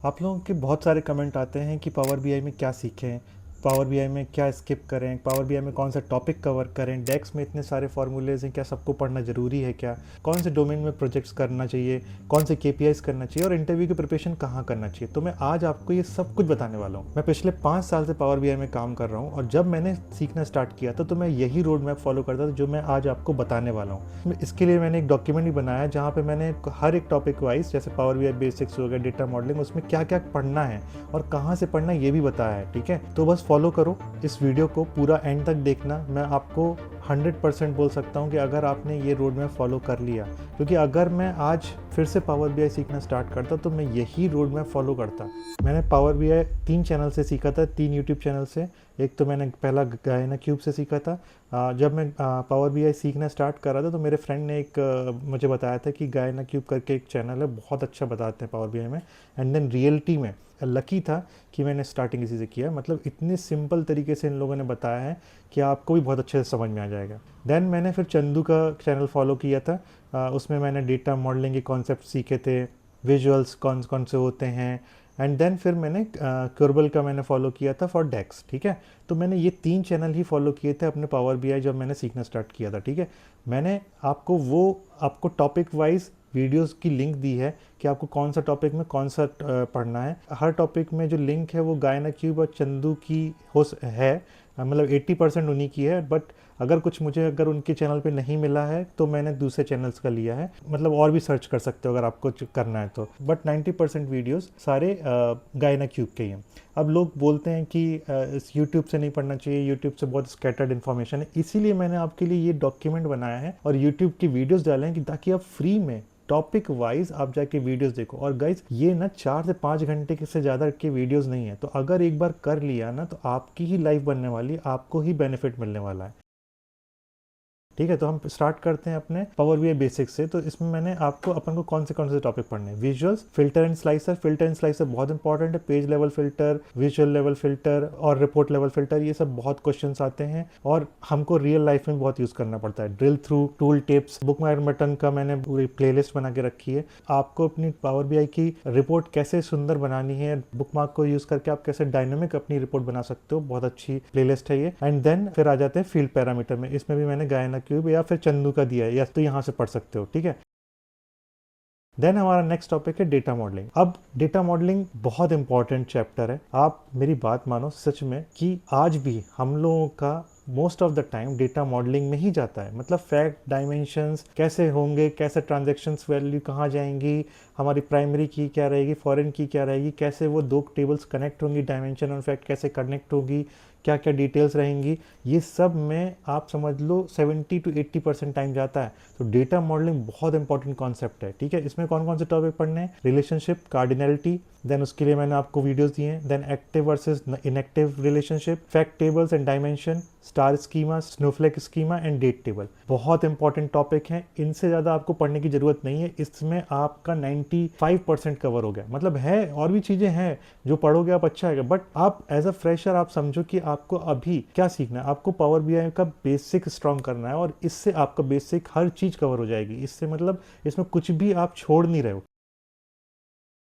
आप लोगों के बहुत सारे कमेंट आते हैं कि पावर बीआई में क्या सीखें, पावर बीआई में क्या स्किप करें, पावर बीआई में कौन सा टॉपिक कवर करें, डेक्स में इतने सारे फार्मूलेज हैं, क्या सबको पढ़ना ज़रूरी है, क्या कौन से डोमेन में प्रोजेक्ट्स करना चाहिए, कौन से केपीआईज करना चाहिए और इंटरव्यू की प्रिपरेशन कहाँ करना चाहिए। तो मैं आज आपको ये सब कुछ बताने वाला हूँ। मैं पिछले 5 साल से पावर बीआई में काम कर रहा हूँ और जब मैंने सीखना स्टार्ट किया था तो मैं यही रोड मैप फॉलो करता था जो मैं आज आपको बताने वाला हूँ। इसके लिए मैंने एक डॉक्यूमेंट ही बनाया जहाँ पे मैंने हर एक टॉपिक वाइज, जैसे पावर बीआई बेसिक्स हो गया, डेटा मॉडलिंग, उसमें क्या क्या पढ़ना है और कहाँ से पढ़ना है ये भी बताया है। ठीक है, तो बस फॉलो करो इस वीडियो को, पूरा एंड तक देखना। मैं आपको 100% बोल सकता हूँ कि अगर आपने ये रोड मैप फॉलो कर लिया, क्योंकि अगर मैं आज फिर से पावर बीआई सीखना स्टार्ट करता तो मैं यही रोड मैप फॉलो करता। मैंने पावर बीआई 3 चैनल से सीखा था, 3 यूट्यूब चैनल से। एक तो मैंने पहला गायना क्यूब से सीखा था। जब मैं पावर बीआई सीखना स्टार्ट कर रहा था तो मेरे फ्रेंड ने मुझे बताया था कि गायना क्यूब करके एक चैनल है, बहुत अच्छा बताते हैं पावर बीआई में। एंड देन रियलिटी में लकी था कि मैंने स्टार्टिंग इसी से किया। मतलब इतने सिंपल तरीके से इन लोगों ने बताया है कि आपको भी बहुत अच्छे से समझ में आ जाएगा। देन मैंने फिर चंदू का चैनल फॉलो किया था। उसमें मैंने डेटा मॉडलिंग के कॉन्सेप्ट सीखे थे, विजुअल्स कौन कौन से होते हैं। एंड देन फिर मैंने कुरबल का मैंने फॉलो किया था फॉर डेक्स। ठीक है, तो मैंने ये 3 चैनल ही फॉलो किए थे अपने पावर बीआई जब मैंने सीखना स्टार्ट किया था। ठीक है, मैंने आपको टॉपिक वाइज वीडियोस की लिंक दी है कि आपको कौन सा टॉपिक में कौन सा पढ़ना है। हर टॉपिक में जो लिंक है वो गायना क्यूब और चंदू की है, मतलब 80% उन्हीं की है। बट अगर उनके चैनल पे नहीं मिला है तो मैंने दूसरे चैनल्स का लिया है, मतलब और भी सर्च कर सकते हो अगर आपको करना है तो। बट 90% वीडियोस सारे गायना क्यूब के ही हैं। अब लोग बोलते हैं कि इस यूट्यूब से नहीं पढ़ना चाहिए, यूट्यूब से बहुत स्कैटर्ड इन्फॉर्मेशन है, इसीलिए मैंने आपके लिए ये डॉक्यूमेंट बनाया है और यूट्यूब की वीडियोस डाले हैं कि ताकि आप फ्री में टॉपिक वाइज आप जाके वीडियोस देखो। और गाइज ये ना 4 से 5 घंटे से ज़्यादा के वीडियोस नहीं है, तो अगर एक बार कर लिया ना तो आपकी ही लाइफ बनने वाली है, आपको ही बेनिफिट मिलने वाला है। ठीक है, तो हम स्टार्ट करते हैं अपने पावर बीआई बेसिक्स से। तो इसमें मैंने आपको अपन को कौन से टॉपिक पढ़ने हैं। Visuals, filter and slicer. Filter and slicer बहुत इंपॉर्टेंट है। Page level filter, visual level filter और रिपोर्ट लेवल फिल्टर, ये सब बहुत क्वेश्चंस आते हैं और हमको रियल लाइफ में बहुत यूज करना पड़ता है। Drill through, tool tips, book mark button का मैंने पूरी प्लेलिस्ट बना के रखी है। आपको अपनी पावर बीआई की रिपोर्ट कैसे सुंदर बनानी है, बुक मार्क को यूज करके आप कैसे डायनामिक अपनी रिपोर्ट बना सकते हो, बहुत अच्छी प्लेलिस्ट है ये। एंड देन फिर आ जाते हैं फील्ड पैरामीटर में। इसमें भी मैंने गायना क्यूब या फिर चंदू का दिया है, या तो यहाँ से पढ़ सकते हो। ठीक है, देन हमारा नेक्स्ट टॉपिक है डेटा मॉडलिंग। अब डेटा मॉडलिंग बहुत इंपॉर्टेंट चैप्टर है। आप मेरी बात मानो सच में कि आज भी हम लोगों का most of the time data modelling में ही जाता है। मतलब फैक्ट, डायमेंशंस कैसे होंगे, कैसे ट्रांजैक्शंस वैल्यू कहाँ जाएंगी, हमारी प्राइमरी की क्या रहेगी, फॉरेन की क्या रहेगी, कैसे वो 2 टेबल्स कनेक्ट होंगी, डायमेंशन और फैक्ट कैसे कनेक्ट होगी, क्या क्या डिटेल्स रहेंगी, ये सब में आप समझ लो 70 to 80% टाइम जाता है। तो डेटा मॉडलिंग बहुत इंपॉर्टेंट कॉन्सेप्ट है। ठीक है, इसमें कौन कौन से टॉपिक पढ़ने हैं। रिलेशनशिप, कार्डिनलिटी, देन उसके लिए मैंने आपको वीडियोस दिए हैं। Then active versus inactive relationship, fact tables and dimension, star schema, snowflake schema and date table. बहुत इंपॉर्टेंट टॉपिक है, इनसे ज़्यादा आपको पढ़ने की जरूरत नहीं है। इसमें आपका 95% कवर हो गया। मतलब है और भी चीज़ें हैं जो पढ़ोगे आप अच्छा है, बट आप एज अ फ्रेशर आप समझो कि आपको अभी क्या सीखना है। आपको पावर बीआई का बेसिक स्ट्रॉन्ग करना है और इससे आपका बेसिक हर चीज़ कवर हो जाएगी। इससे मतलब इसमें कुछ भी आप छोड़ नहीं रहे हो।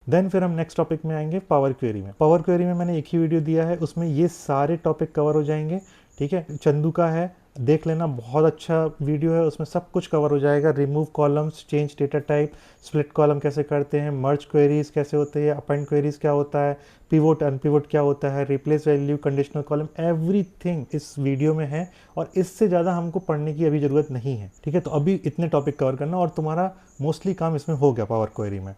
देन फिर हम नेक्स्ट टॉपिक में आएंगे पावर क्वेरी में। पावर क्वेरी में मैंने एक ही वीडियो दिया है, उसमें ये सारे टॉपिक कवर हो जाएंगे। ठीक है, चंदू का है, देख लेना, बहुत अच्छा वीडियो है, उसमें सब कुछ कवर हो जाएगा। Remove columns, change data type, split column कैसे करते हैं, मर्ज क्वेरीज कैसे होते हैं, अपेंड क्वेरीज क्या होता है, पिवोट अनपिवोट क्या होता है, replace value, conditional column, everything इस वीडियो में है। और इससे ज़्यादा हमको पढ़ने की अभी ज़रूरत नहीं है। ठीक है, तो अभी इतने टॉपिक कवर करना और तुम्हारा मोस्टली काम इसमें हो गया पावर क्वेरी में।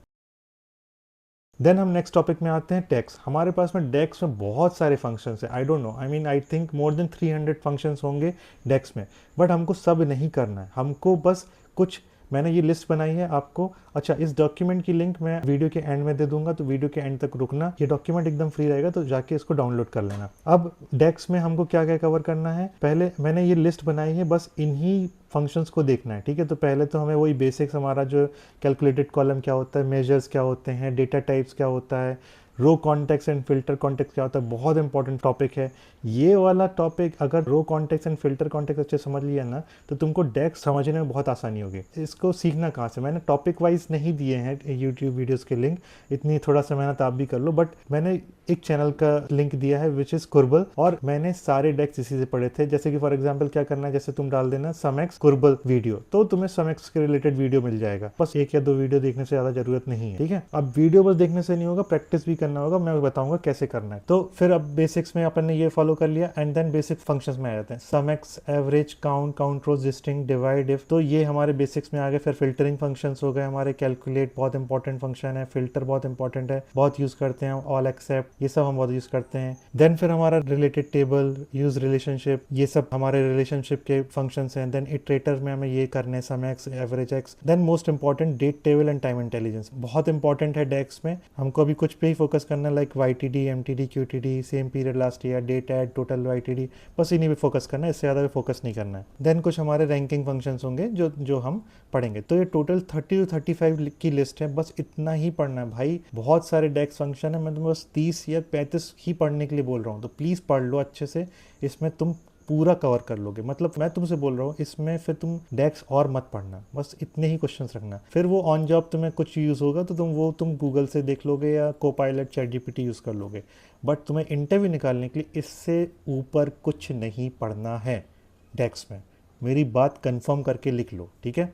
देन हम नेक्स्ट टॉपिक में आते हैं डेक्स। हमारे पास में डेक्स में बहुत सारे फंक्शंस हैं। I don't know, I think more than 300 functions होंगे डेक्स में। बट हमको सब नहीं करना है, हमको बस कुछ, मैंने ये लिस्ट बनाई है आपको। अच्छा, इस डॉक्यूमेंट की लिंक मैं वीडियो के एंड में दे दूंगा, तो वीडियो के एंड तक रुकना। ये डॉक्यूमेंट एकदम फ्री रहेगा, तो जाके इसको डाउनलोड कर लेना। अब डेक्स में हमको क्या क्या कवर करना है, पहले मैंने ये लिस्ट बनाई है, बस इन्हीं फंक्शंस को देखना है, ठीक है। तो पहले तो हमें वही बेसिक्स, हमारा जो कैलकुलेटेड कॉलम क्या होता है, मेजर्स क्या होते हैं, डेटा टाइप्स क्या होता है, रो कॉन्टेक्स्ट एंड फिल्टर कॉन्टेक्स्ट क्या होता है, बहुत इंपॉर्टेंट टॉपिक है ये वाला टॉपिक। अगर रो कॉन्टेक्स्ट एंड फिल्टर कॉन्टेक्स्ट अच्छे समझ लिया ना, तो तुमको डेक्स समझने में बहुत आसानी होगी। इसको सीखना कहाँ से, मैंने टॉपिक वाइज नहीं दिए हैं यूट्यूब वीडियोस के लिंक, इतनी थोड़ा सा मेहनत आप भी कर लो, बट मैंने एक चैनल का लिंक दिया है विच इज कुर्बल, और मैंने सारे डेक्स इसी से पढ़े थे। जैसे कि फॉर एग्जांपल क्या करना है, जैसे तुम डाल देना समेक्स कुर्बल वीडियो, तो तुम्हें समेक्स के रिलेटेड वीडियो मिल जाएगा। बस एक या दो वीडियो देखने से ज्यादा जरूरत नहीं है, ठीक है। अब वीडियो बस देखने से नहीं होगा, प्रैक्टिस भी करना होगा, मैं बताऊंगा कैसे करना है। तो फिर अब बेसिक्स में अपन ने ये फॉलो कर लिया, एंड देन बेसिक फंक्शंस में आ जाते हैं। Sum X, average, count, count rows, distinct, divide, if, तो ये हमारे बेसिक्स में आ गए। फिर फिल्टरिंग फंक्शंस हो गए हमारे, कैलकुलेट बहुत इंपॉर्टेंट फंक्शन है, फिल्टर बहुत इंपॉर्टेंट है, बहुत यूज करते हैं, ऑल एक्सेप्ट, ये सब हम बहुत यूज करते हैं। देन फिर हमारा रिलेटेड टेबल, यूज रिलेशनशिप, ये सब हमारे रिलेशनशिप के फंक्शंस हैं। देन इटरेटर में हमें ये करने, sum X, average X. Then most important date table and time intelligence, बहुत इंपॉर्टेंट है डेक्स में। हमको अभी कुछ पे ही फोकस करना है, like YTD, MTD, QTD, same period last year, date add, total YTD, बस इन्हीं पे फोकस करना है, इससे ज़्यादा पे फोकस नहीं करना है। देन कुछ हमारे रैंकिंग फंक्शंस होंगे जो जो हम पढ़ेंगे। तो ये टोटल 30 to 35 की लिस्ट है, बस इतना ही पढ़ना है भाई। बहुत सारे डेक्स फंक्शन है, मैं तुम्हें बस 30 या 35 ही पढ़ने के लिए बोल रहा हूँ, तो प्लीज़ पढ़ लो अच्छे से, इसमें तुम पूरा कवर कर लोगे। मतलब मैं तुमसे बोल रहा हूँ, इसमें फिर तुम डेक्स और मत पढ़ना, बस इतने ही क्वेश्चंस रखना। फिर वो ऑन जॉब तुम्हें कुछ यूज़ होगा तो तुम गूगल से देख लोगे या कोपायलट, चैट जीपीटी यूज़ कर लोगे, बट तुम्हें इंटरव्यू निकालने के लिए इससे ऊपर कुछ नहीं पढ़ना है डेक्स में। मेरी बात कंफर्म करके लिख लो, ठीक है।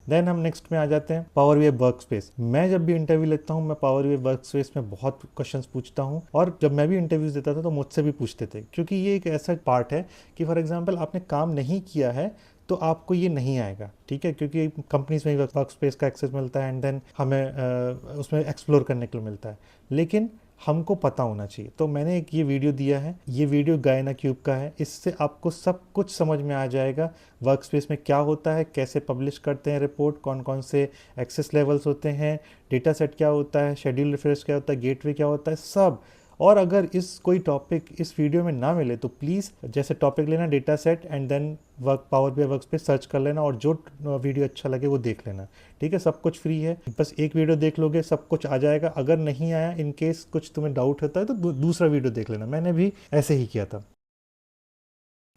देन हम नेक्स्ट में आ जाते हैं पावर बीआई वर्क स्पेस। मैं जब भी इंटरव्यू लेता हूँ, मैं पावर बीआई वर्क स्पेस में बहुत क्वेश्चंस पूछता हूँ, और जब मैं भी इंटरव्यूज देता था तो मुझसे भी पूछते थे, क्योंकि ये एक ऐसा पार्ट है कि फॉर एग्जांपल आपने काम नहीं किया है तो आपको ये नहीं आएगा, ठीक है, क्योंकि कंपनीज में वर्क स्पेस का एक्सेस मिलता है, एंड देन हमें उसमें एक्सप्लोर करने के लिए मिलता है, लेकिन हमको पता होना चाहिए। तो मैंने एक ये वीडियो दिया है, ये वीडियो गायना क्यूब का है, इससे आपको सब कुछ समझ में आ जाएगा वर्क स्पेस में क्या होता है, कैसे पब्लिश करते हैं रिपोर्ट, कौन कौन से एक्सेस लेवल्स होते हैं, डेटा सेट क्या होता है, शेड्यूल रिफ्रेश क्या होता है, गेटवे क्या होता है, सब। और अगर इस कोई टॉपिक इस वीडियो में ना मिले तो प्लीज़ जैसे टॉपिक लेना data set, and then work Power BI work पे सर्च कर लेना, और जो वीडियो अच्छा लगे वो देख लेना, ठीक है। सब कुछ फ्री है, बस एक वीडियो देख लोगे सब कुछ आ जाएगा। अगर नहीं आया, इन केस कुछ तुम्हें डाउट होता है तो दूसरा वीडियो देख लेना, मैंने भी ऐसे ही किया था।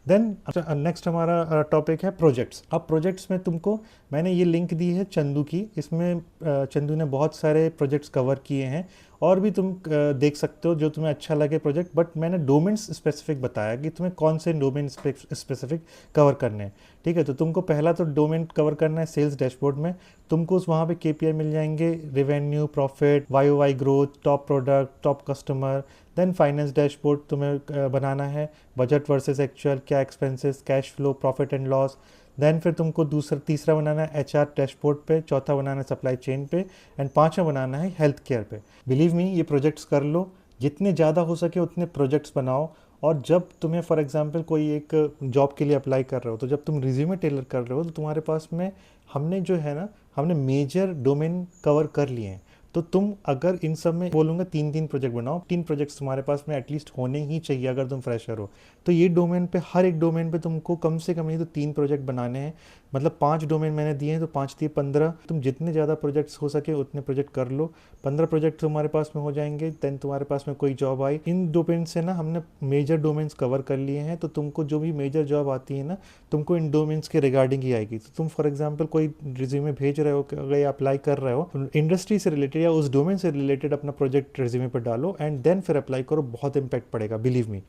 देन नेक्स्ट हमारा टॉपिक है प्रोजेक्ट्स। अब प्रोजेक्ट्स में तुमको मैंने ये लिंक दी है चंदू की, इसमें चंदू ने बहुत सारे प्रोजेक्ट्स कवर किए हैं, और भी तुम देख सकते हो जो तुम्हें अच्छा लगे प्रोजेक्ट, बट मैंने डोमेन्स स्पेसिफिक बताया कि तुम्हें कौन से डोमेन स्पेसिफिक कवर करने हैं, ठीक है। तो तुमको पहला तो डोमेन कवर करना है सेल्स डैशबोर्ड में, तुमको उस वहाँ पे केपीआई मिल जाएंगे, revenue, profit, Y growth, top product, top customer. Then finance dashboard तुम्हें बनाना है, बजट वर्सेस एक्चुअल, क्या expenses, cash flow, profit and loss. Then फिर तुमको तीसरा बनाना है एचआर डैशबोर्ड पे, चौथा बनाना है सप्लाई चेन पे, एंड पांचवा बनाना है हेल्थ केयर पे। बिलीव मी, ये प्रोजेक्ट्स कर लो, जितने ज़्यादा हो सके उतने प्रोजेक्ट्स बनाओ। और जब तुम्हें फॉर एग्जांपल कोई एक जॉब के लिए अप्लाई कर रहे हो, तो जब तुम रिज्यूमे टेलर कर रहे हो, तो तुम्हारे पास में हमने जो है ना, हमने मेजर डोमेन कवर कर लिए हैं। तो तुम अगर इन सब में बोलूँगा 3-3 प्रोजेक्ट बनाओ, 3 प्रोजेक्ट्स तुम्हारे पास में एटलीस्ट होने ही चाहिए अगर तुम फ्रेशर हो। तो ये डोमेन पे, हर एक डोमेन पे तुमको कम से कम नहीं तो 3 प्रोजेक्ट बनाने हैं। मतलब 5 डोमेन मैंने दिए हैं, तो 5 दिए 15। तुम जितने ज़्यादा प्रोजेक्ट्स हो सके उतने प्रोजेक्ट कर लो। 15 प्रोजेक्ट तुम्हारे पास में हो जाएंगे, देन तुम्हारे पास में कोई जॉब आई। इन डोमेन से ना हमने मेजर डोमेन्स कवर कर लिए हैं, तो तुमको जो भी मेजर जॉब आती है ना, तुमको इन डोमेन्स के रिगार्डिंग ही आएगी। तो तुम फॉर एग्जाम्पल कोई रिज्यूमे भेज रहे हो, अगर या अप्लाई कर रहे हो, इंडस्ट्री से रिलेटेड या उस डोमेन से रिलेटेड अपना प्रोजेक्ट रिज्यूमे पर डालो, एंड देन फिर अप्लाई करो, बहुत इंपैक्ट पड़ेगा, बिलीव मी।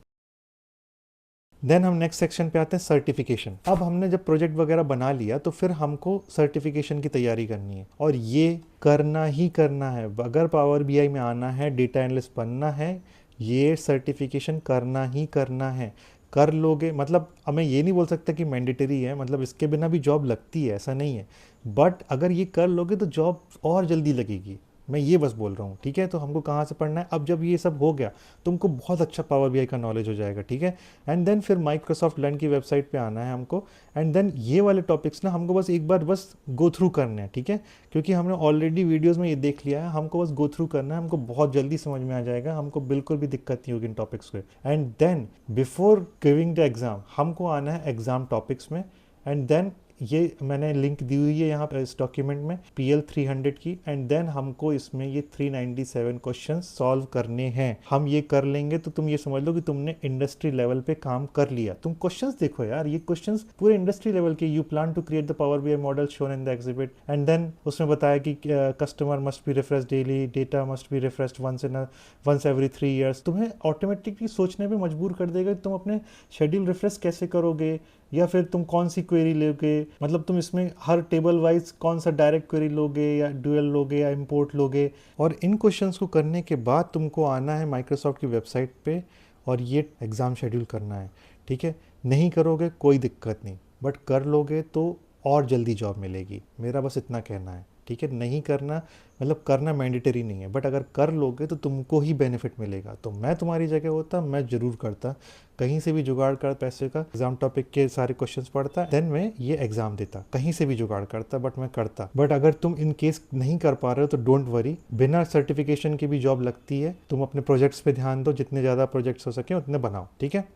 देन हम नेक्स्ट सेक्शन पे आते हैं सर्टिफिकेशन। अब हमने जब प्रोजेक्ट वगैरह बना लिया तो फिर हमको सर्टिफिकेशन की तैयारी करनी है, और ये करना ही करना है। अगर पावर बीआई में आना है, डेटा एनालिस्ट बनना है, ये सर्टिफिकेशन करना ही करना है। कर लोगे, मतलब अब मैं ये नहीं बोल सकता कि मैंडेटरी है, मतलब इसके बिना भी जॉब लगती है, ऐसा नहीं है, बट अगर ये कर लोगे तो जॉब और जल्दी लगेगी, मैं ये बस बोल रहा हूँ, ठीक है। तो हमको कहाँ से पढ़ना है, अब जब ये सब हो गया तुमको बहुत अच्छा पावर बीआई का नॉलेज हो जाएगा, ठीक है। एंड देन फिर माइक्रोसॉफ्ट लर्न की वेबसाइट पे आना है हमको, एंड देन ये वाले टॉपिक्स ना हमको बस एक बार बस गो थ्रू करने हैं, ठीक है, क्योंकि हमने ऑलरेडी वीडियोज़ में ये देख लिया है, हमको बस गो थ्रू करना है, हमको बहुत जल्दी समझ में आ जाएगा, हमको बिल्कुल भी दिक्कत नहीं होगी इन टॉपिक्स को। And then before giving the exam हमको आना है एग्ज़ाम टॉपिक्स में, एंड देन ये मैंने लिंक दी हुई है यहाँ पे इस डॉक्यूमेंट में PL 300 की, एंड देन हमको इसमें ये 397 क्वेश्चन सॉल्व करने हैं। हम ये कर लेंगे तो तुम ये समझ लो कि तुमने इंडस्ट्री लेवल पे काम कर लिया। तुम क्वेश्चंस देखो यार, ये क्वेश्चंस पूरे इंडस्ट्री लेवल के। You plan to create the Power BI model shown in the exhibit, and then उसमें बताया कि customer must be refresh daily, data must be refreshed once every 3 years. तुम्हें ऑटोमेटिकली सोचने पे मजबूर कर देगा कि तुम अपने शेड्यूल रिफ्रेश कैसे करोगे, या फिर तुम कौन सी क्वेरी लोगे, मतलब तुम इसमें हर टेबल वाइज कौन सा डायरेक्ट क्वेरी लोगे या ड्यूअल लोगे या इंपोर्ट लोगे। और इन क्वेश्चंस को करने के बाद तुमको आना है माइक्रोसॉफ्ट की वेबसाइट पे और ये एग्ज़ाम शेड्यूल करना है, ठीक है। नहीं करोगे कोई दिक्कत नहीं, बट कर लोगे तो और जल्दी जॉब मिलेगी, मेरा बस इतना कहना है, ठीक है। नहीं करना मतलब करना मैंडेटरी नहीं है, बट अगर कर लोगे तो तुमको ही बेनिफिट मिलेगा। तो मैं तुम्हारी जगह होता, मैं ज़रूर करता, कहीं से भी जुगाड़ कर पैसे का, एग्जाम टॉपिक के सारे क्वेश्चंस पढ़ता, देन मैं ये एग्जाम देता, कहीं से भी जुगाड़ करता, बट मैं करता। बट अगर तुम इन केस नहीं कर पा रहे हो तो डोंट वरी, बिना सर्टिफिकेशन की भी जॉब लगती है। तुम अपने प्रोजेक्ट्स पे ध्यान दो, जितने ज़्यादा प्रोजेक्ट्स हो सके उतने बनाओ, ठीक है।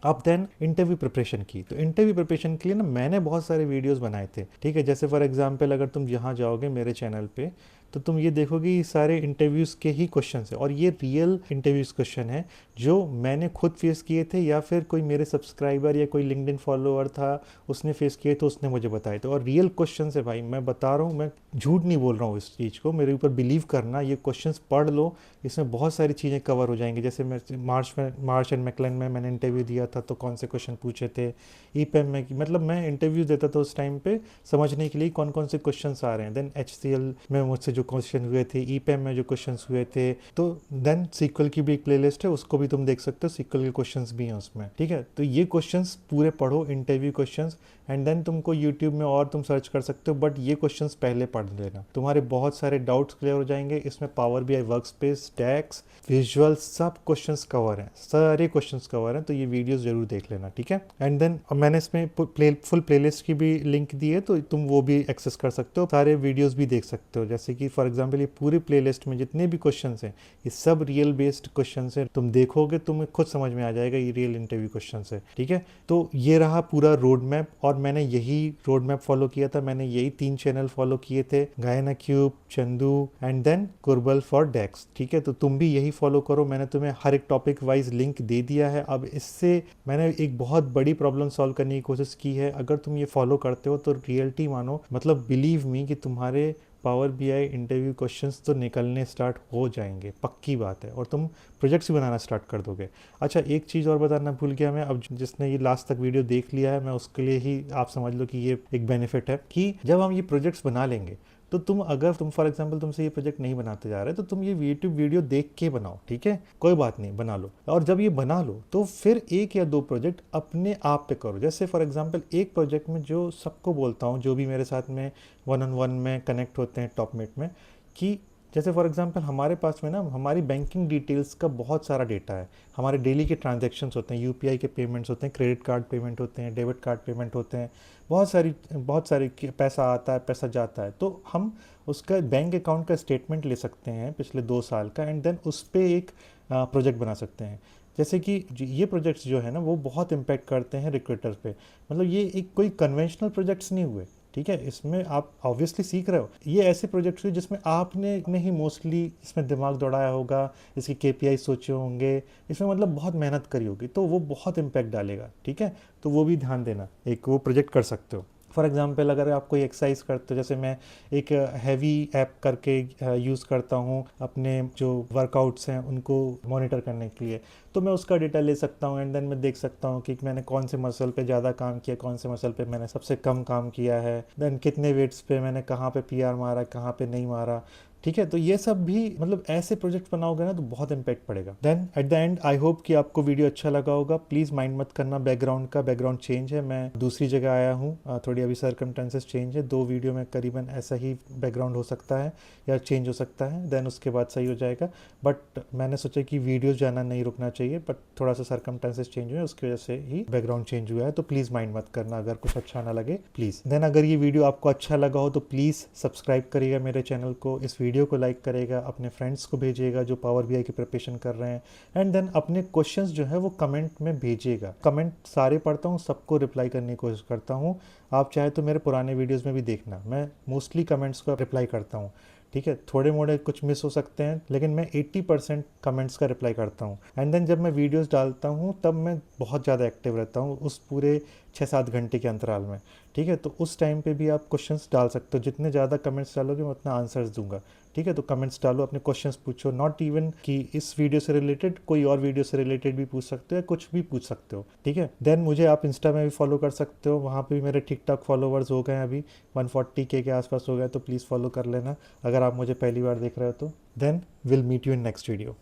अब देन इंटरव्यू प्रिपरेशन की, तो इंटरव्यू प्रिपरेशन के लिए ना मैंने बहुत सारे वीडियोस बनाए थे, ठीक है। जैसे फॉर एग्जांपल अगर तुम यहाँ जाओगे मेरे चैनल पे तो तुम ये देखोगे ये सारे इंटरव्यूज़ के ही क्वेश्चन है, और ये रियल इंटरव्यूज़ क्वेश्चन है जो मैंने खुद फेस किए थे, या फिर कोई मेरे सब्सक्राइबर या कोई लिंक्डइन फॉलोअर था उसने फेस किए तो उसने मुझे बताए थे। और रियल क्वेश्चन है भाई, मैं बता रहा हूँ, मैं झूठ नहीं बोल रहा हूँ इस चीज़ को, मेरे ऊपर बिलीव करना। ये क्वेश्चन पढ़ लो, इसमें बहुत सारी चीज़ें कवर हो जाएंगी। जैसे मैं मार्श एंड मैकलन में मैंने इंटरव्यू दिया था तो कौन से क्वेश्चन पूछे थे, EPAM में मतलब मैं इंटरव्यू देता था उस टाइम पे समझने के लिए कौन कौन से क्वेश्चन आ रहे हैं। देन HCL में मुझसे जो क्वेश्चन हुए थे, EPAM में जो क्वेश्चन हुए थे, तो देन SQL की भी एक प्लेलिस्ट है, उसको भी तुम देख सकते हो, SQL के क्वेश्चंस भी हैं उसमें, ठीक है। तो ये क्वेश्चंस पूरे पढ़ो, इंटरव्यू क्वेश्चंस, एंड देन तुमको यूट्यूब में और तुम सर्च कर सकते हो, बट ये क्वेश्चंस पहले पढ़ लेना, तुम्हारे बहुत सारे डाउट्स क्लियर हो जाएंगे। इसमें power BI workspace, DAX, visual, सब क्वेश्चंस कवर हैं, सारे क्वेश्चंस कवर हैं, तो ये वीडियोस जरूर देख लेना, ठीक है। एंड देन मैंने इसमें फुल प्लेलिस्ट की भी लिंक दी है, तो तुम वो भी एक्सेस कर सकते हो, सारे वीडियोस भी देख सकते हो। जैसे कि फॉर एग्जांपल ये पूरी प्लेलिस्ट में जितने भी क्वेश्चंस हैं ये सब रियल बेस्ड क्वेश्चंस हैं, तुम देखोगे तुम्हें खुद समझ में आ जाएगा ये रियल इंटरव्यू क्वेश्चंस है, ठीक है। तो ये रहा पूरा रोड मैप, और मैंने यही रोड मैप फॉलो किया था, मैंने यही 3 चैनल फॉलो किए थे, guy in a cube, Chandoo and then Curbal for DAX, ठीक है। तो तुम भी यही फॉलो करो, मैंने तुम्हें हर एक टॉपिक वाइज लिंक दे दिया है। अब इससे मैंने एक बहुत बड़ी प्रॉब्लम सॉल्व करने की कोशिश की है। अगर तुम ये फॉलो करते हो तो रियलिटी मानो, मतलब बिलीव मी कि तुम्हारे पावर BI इंटरव्यू क्वेश्चंस तो निकलने स्टार्ट हो जाएंगे, पक्की बात है, और तुम प्रोजेक्ट्स भी बनाना स्टार्ट कर दोगे। अच्छा, एक चीज़ और बताना भूल गया मैं, अब जिसने ये लास्ट तक वीडियो देख लिया है मैं उसके लिए ही आप समझ लो कि ये एक बेनिफिट है कि जब हम ये प्रोजेक्ट्स बना लेंगे तो अगर तुम फॉर एग्जांपल तुमसे ये प्रोजेक्ट नहीं बनाते जा रहे तो तुम ये यूट्यूब वीडियो देख के बनाओ, ठीक है, कोई बात नहीं, बना लो। और जब ये बना लो तो फिर 1 या 2 प्रोजेक्ट अपने आप पे करो। जैसे फॉर एग्जांपल एक प्रोजेक्ट में जो सबको बोलता हूँ, जो भी मेरे साथ में 1-on-1 में कनेक्ट होते हैं टॉपमेट में, कि जैसे फॉर एग्जांपल हमारे पास में ना हमारी बैंकिंग डिटेल्स का बहुत सारा डेटा है, हमारे डेली के ट्रांजैक्शंस होते हैं, UPI के पेमेंट्स होते हैं, क्रेडिट कार्ड पेमेंट होते हैं, डेबिट कार्ड पेमेंट होते हैं, बहुत सारी पैसा आता है, पैसा जाता है। तो हम उसका बैंक अकाउंट का स्टेटमेंट ले सकते हैं पिछले 2 साल का, एंड देन उस पर एक प्रोजेक्ट बना सकते हैं। जैसे कि ये प्रोजेक्ट्स जो है ना वो बहुत इम्पैक्ट करते हैं रिक्रूटर्स पे, मतलब ये एक कोई कन्वेंशनल प्रोजेक्ट्स नहीं हुए, ठीक है। इसमें आप ऑब्वियसली सीख रहे हो, ये ऐसे प्रोजेक्ट्स हुए जिसमें आपने ही मोस्टली इसमें दिमाग दौड़ाया होगा, इसके KPI सोचे होंगे, इसमें मतलब बहुत मेहनत करी होगी, तो वो बहुत इम्पैक्ट डालेगा, ठीक है। तो वो भी ध्यान देना, एक वो प्रोजेक्ट कर सकते हो। फॉर एग्जांपल अगर आप कोई एक्सरसाइज करते हो, जैसे मैं एक हैवी ऐप करके यूज़ करता हूँ अपने जो वर्कआउट्स हैं उनको मॉनिटर करने के लिए, तो मैं उसका डेटा ले सकता हूँ, एंड देन मैं देख सकता हूँ कि मैंने कौन से मसल पे ज़्यादा काम किया, कौन से मसल पे मैंने सबसे कम काम किया है, देन कितने वेट्स पे मैंने कहाँ पे PR मारा, कहाँ पे नहीं मारा, ठीक है। तो ये सब भी मतलब ऐसे प्रोजेक्ट बनाओगे ना तो बहुत इम्पैक्ट पड़ेगा। Then at the end I hope कि आपको वीडियो अच्छा लगा होगा। प्लीज़ माइंड मत करना बैकग्राउंड चेंज है, मैं दूसरी जगह आया हूँ, थोड़ी अभी सर्कमस्टेंसेस चेंज है, 2 वीडियो में करीबन ऐसा ही बैकग्राउंड हो सकता है या चेंज हो सकता है, देन उसके बाद सही हो जाएगा। बट मैंने सोचा कि वीडियोज़ जाना नहीं रुकना चाहिए, बट थोड़ा सा सर्कमस्टेंसेस चेंज हुए उसकी वजह से ही बैकग्राउंड चेंज हुआ है, तो प्लीज़ माइंड मत करना अगर कुछ अच्छा ना लगे, प्लीज़। देन अगर ये वीडियो आपको अच्छा लगा हो तो प्लीज़ सब्सक्राइब करिएगा मेरे चैनल को, इस वीडियो वीडियो को लाइक करेगा, अपने फ्रेंड्स को भेजिएगा जो पावर बीआई की प्रिपरेशन कर रहे हैं, एंड देन अपने क्वेश्चंस जो है वो कमेंट में भेजिएगा। कमेंट सारे पढ़ता हूँ, सबको रिप्लाई करने की कोशिश करता हूँ। आप चाहे तो मेरे पुराने वीडियोज़ में भी देखना, मैं मोस्टली कमेंट्स को रिप्लाई करता हूँ। ठीक है, थोड़े मोड़े कुछ मिस हो सकते हैं, लेकिन मैं 80% कमेंट्स का रिप्लाई करता हूँ। एंड देन जब मैं वीडियोस डालता हूँ तब मैं बहुत ज़्यादा एक्टिव रहता हूँ उस पूरे 6-7 घंटे के अंतराल में। ठीक है, तो उस टाइम पे भी आप क्वेश्चंस डाल सकते हो। जितने ज़्यादा कमेंट्स डालोगे मैं उतना आंसर्स दूंगा। ठीक है, तो कमेंट्स डालो, अपने क्वेश्चंस पूछो, नॉट इवन कि इस वीडियो से रिलेटेड, कोई और वीडियो से रिलेटेड भी पूछ सकते हो या कुछ भी पूछ सकते हो। ठीक है, देन मुझे आप इंस्टा में भी फॉलो कर सकते हो, वहाँ पे भी मेरे ठीक ठाक फॉलोवर्स हो गए हैं, अभी 140K के आसपास हो गए, तो प्लीज़ फॉलो कर लेना अगर आप मुझे पहली बार देख रहे हो तो। Then will meet you in next video.